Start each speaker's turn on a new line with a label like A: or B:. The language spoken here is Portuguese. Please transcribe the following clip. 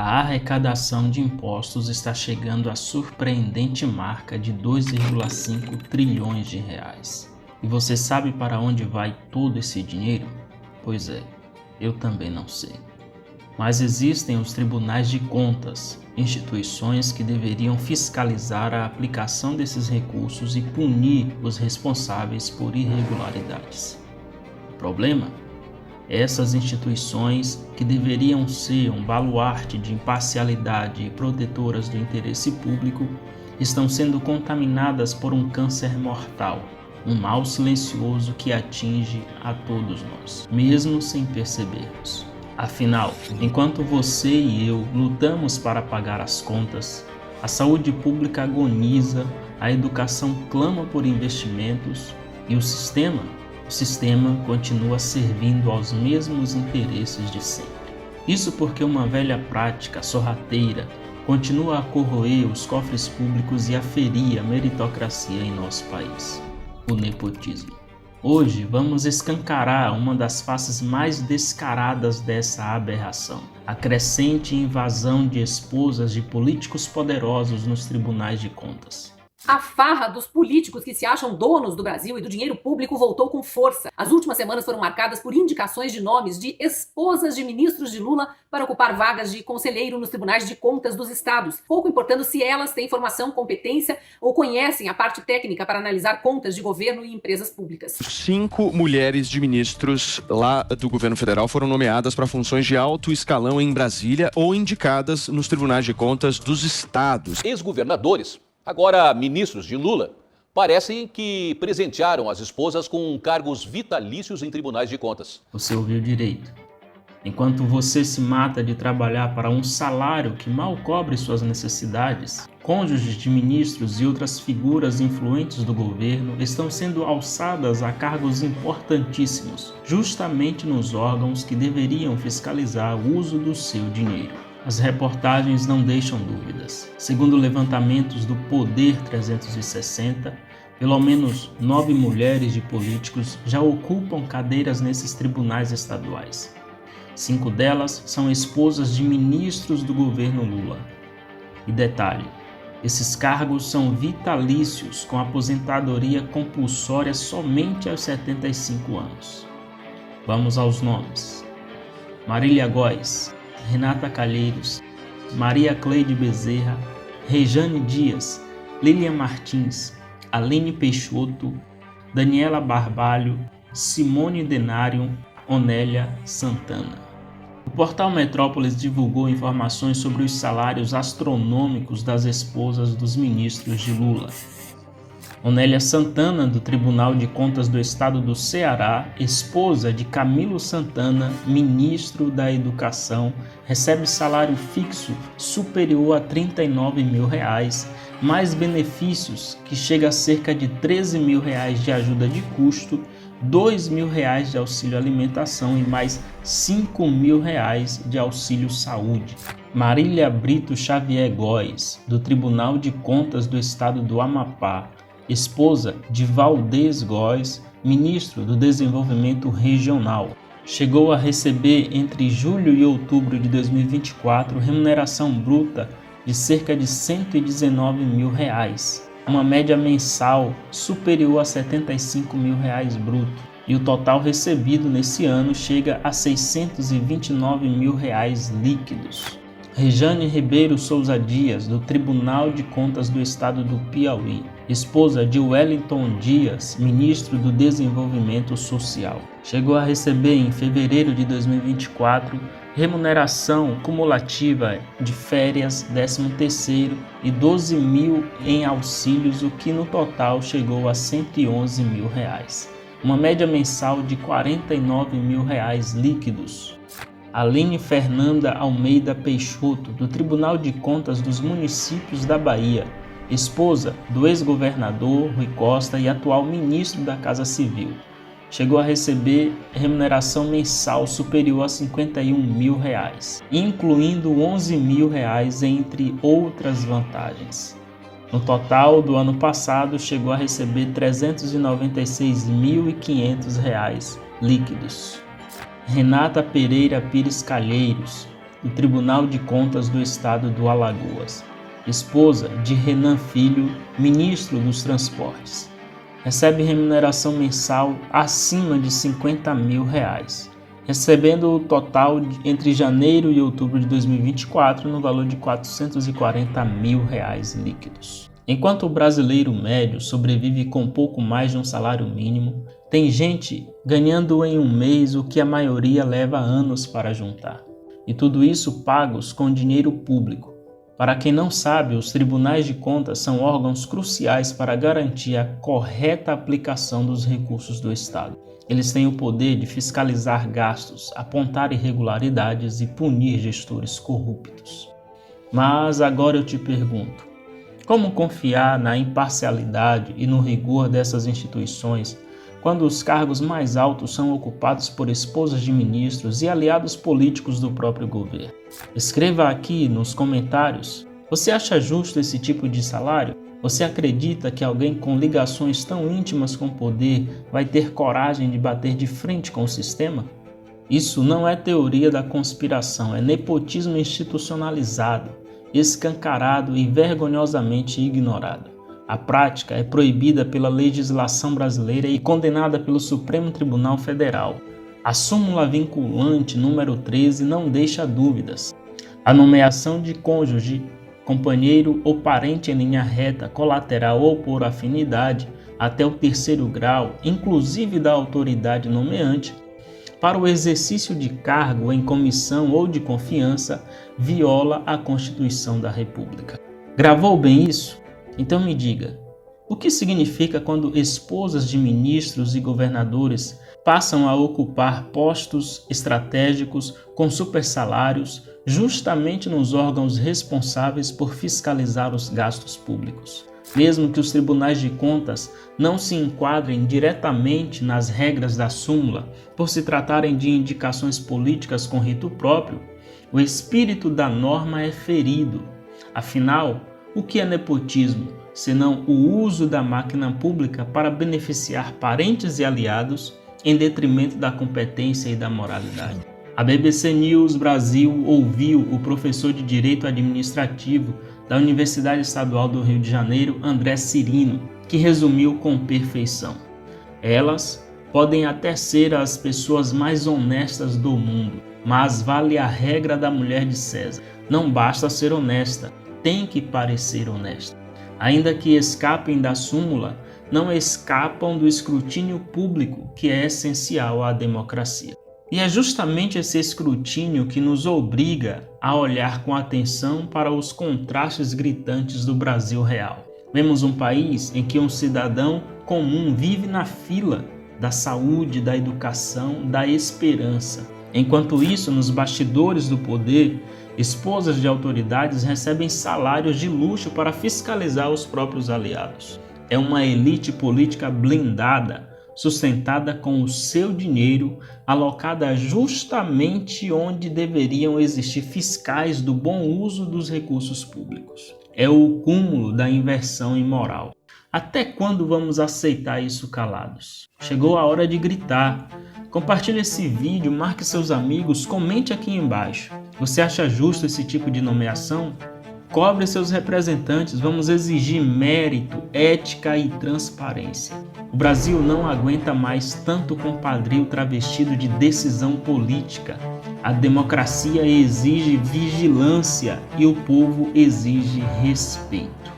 A: A arrecadação de impostos está chegando à surpreendente marca de 2,5 trilhões de reais. E você sabe para onde vai todo esse dinheiro? Pois é, eu também não sei. Mas existem os tribunais de contas, instituições que deveriam fiscalizar a aplicação desses recursos e punir os responsáveis por irregularidades. O problema? Essas instituições, que deveriam ser um baluarte de imparcialidade e protetoras do interesse público, estão sendo contaminadas por um câncer mortal, um mal silencioso que atinge a todos nós, mesmo sem percebermos. Afinal, enquanto você e eu lutamos para pagar as contas, a saúde pública agoniza, a educação clama por investimentos e o sistema continua servindo aos mesmos interesses de sempre. Isso porque uma velha prática sorrateira continua a corroer os cofres públicos e a ferir a meritocracia em nosso país: o nepotismo. Hoje vamos escancarar uma das faces mais descaradas dessa aberração: a crescente invasão de esposas de políticos poderosos nos tribunais de contas.
B: A farra dos políticos que se acham donos do Brasil e do dinheiro público voltou com força. As últimas semanas foram marcadas por indicações de nomes de esposas de ministros de Lula para ocupar vagas de conselheiro nos tribunais de contas dos estados, pouco importando se elas têm formação, competência ou conhecem a parte técnica para analisar contas de governo e empresas públicas.
C: 5 mulheres de ministros lá do governo federal foram nomeadas para funções de alto escalão em Brasília ou indicadas nos tribunais de contas dos estados.
D: Ex-governadores, agora ministros de Lula, parecem que presentearam as esposas com cargos vitalícios em tribunais de contas.
A: Você ouviu direito. Enquanto você se mata de trabalhar para um salário que mal cobre suas necessidades, cônjuges de ministros e outras figuras influentes do governo estão sendo alçadas a cargos importantíssimos, justamente nos órgãos que deveriam fiscalizar o uso do seu dinheiro. As reportagens não deixam dúvidas. Segundo levantamentos do Poder 360, pelo menos 9 mulheres de políticos já ocupam cadeiras nesses tribunais estaduais. 5 delas são esposas de ministros do governo Lula. E detalhe, esses cargos são vitalícios, com aposentadoria compulsória somente aos 75 anos. Vamos aos nomes: Marília Góes, Renata Calheiros, Maria Cleide Bezerra, Rejane Dias, Lilian Martins, Aline Peixoto, Daniela Barbalho, Simone Denário, Onélia Santana. O portal Metrópolis divulgou informações sobre os salários astronômicos das esposas dos ministros de Lula. Onélia Santana, do Tribunal de Contas do Estado do Ceará, esposa de Camilo Santana, ministro da Educação, recebe salário fixo superior a R$ 39 mil, mais benefícios que chega a cerca de R$ 13 mil de ajuda de custo, R$ 2 mil de auxílio alimentação e mais R$ 5 mil de auxílio saúde. Marília Brito Xavier Góes, do Tribunal de Contas do Estado do Amapá, esposa de Valdez Góes, ministro do Desenvolvimento Regional, chegou a receber entre julho e outubro de 2024 remuneração bruta de cerca de R$ 119 mil, uma média mensal superior a R$ 75 mil bruto, e o total recebido nesse ano chega a R$ 629 mil líquidos. Rejane Ribeiro Souza Dias, do Tribunal de Contas do Estado do Piauí, esposa de Wellington Dias, ministro do Desenvolvimento Social, chegou a receber em fevereiro de 2024 remuneração cumulativa de férias, 13º e 12 mil em auxílios, o que no total chegou a R$ 111 mil, uma média mensal de R$ 49 mil líquidos. Aline Fernanda Almeida Peixoto, do Tribunal de Contas dos Municípios da Bahia, esposa do ex-governador Rui Costa e atual ministro da Casa Civil, chegou a receber remuneração mensal superior a R$ 51 mil, incluindo R$ 11 mil entre outras vantagens. No total do ano passado, chegou a receber R$ 396.500 líquidos. Renata Pereira Pires Calheiros, do Tribunal de Contas do Estado do Alagoas, esposa de Renan Filho, ministro dos Transportes. Recebe remuneração mensal acima de R$50 mil, recebendo o total entre janeiro e outubro de 2024 no valor de R$440 mil líquidos. Enquanto o brasileiro médio sobrevive com pouco mais de um salário mínimo, tem gente ganhando em um mês o que a maioria leva anos para juntar. E tudo isso pagos com dinheiro público. Para quem não sabe, os tribunais de contas são órgãos cruciais para garantir a correta aplicação dos recursos do Estado. Eles têm o poder de fiscalizar gastos, apontar irregularidades e punir gestores corruptos. Mas agora eu te pergunto, como confiar na imparcialidade e no rigor dessas instituições quando os cargos mais altos são ocupados por esposas de ministros e aliados políticos do próprio governo? Escreva aqui nos comentários, você acha justo esse tipo de salário? Você acredita que alguém com ligações tão íntimas com o poder vai ter coragem de bater de frente com o sistema? Isso não é teoria da conspiração, é nepotismo institucionalizado, escancarado e vergonhosamente ignorado. A prática é proibida pela legislação brasileira e condenada pelo Supremo Tribunal Federal. A súmula vinculante número 13 não deixa dúvidas. A nomeação de cônjuge, companheiro ou parente em linha reta, colateral ou por afinidade, até o 3º grau, inclusive da autoridade nomeante, para o exercício de cargo em comissão ou de confiança, viola a Constituição da República. Gravou bem isso? Então me diga, o que significa quando esposas de ministros e governadores passam a ocupar postos estratégicos com supersalários justamente nos órgãos responsáveis por fiscalizar os gastos públicos? Mesmo que os tribunais de contas não se enquadrem diretamente nas regras da súmula, por se tratarem de indicações políticas com rito próprio, o espírito da norma é ferido. Afinal, o que é nepotismo, senão o uso da máquina pública para beneficiar parentes e aliados em detrimento da competência e da moralidade? A BBC News Brasil ouviu o professor de Direito Administrativo da Universidade Estadual do Rio de Janeiro, André Cirino, que resumiu com perfeição. Elas podem até ser as pessoas mais honestas do mundo, mas vale a regra da mulher de César. Não basta ser honesta, tem que parecer honesta. Ainda que escapem da súmula, não escapam do escrutínio público, que é essencial à democracia. E é justamente esse escrutínio que nos obriga a olhar com atenção para os contrastes gritantes do Brasil real. Vemos um país em que um cidadão comum vive na fila da saúde, da educação, da esperança. Enquanto isso, nos bastidores do poder, esposas de autoridades recebem salários de luxo para fiscalizar os próprios aliados. É uma elite política blindada, sustentada com o seu dinheiro, alocada justamente onde deveriam existir fiscais do bom uso dos recursos públicos. É o cúmulo da inversão imoral. Até quando vamos aceitar isso calados? Chegou a hora de gritar. Compartilhe esse vídeo, marque seus amigos, comente aqui embaixo. Você acha justo esse tipo de nomeação? Cobre seus representantes, vamos exigir mérito, ética e transparência. O Brasil não aguenta mais tanto compadrio travestido de decisão política. A democracia exige vigilância e o povo exige respeito.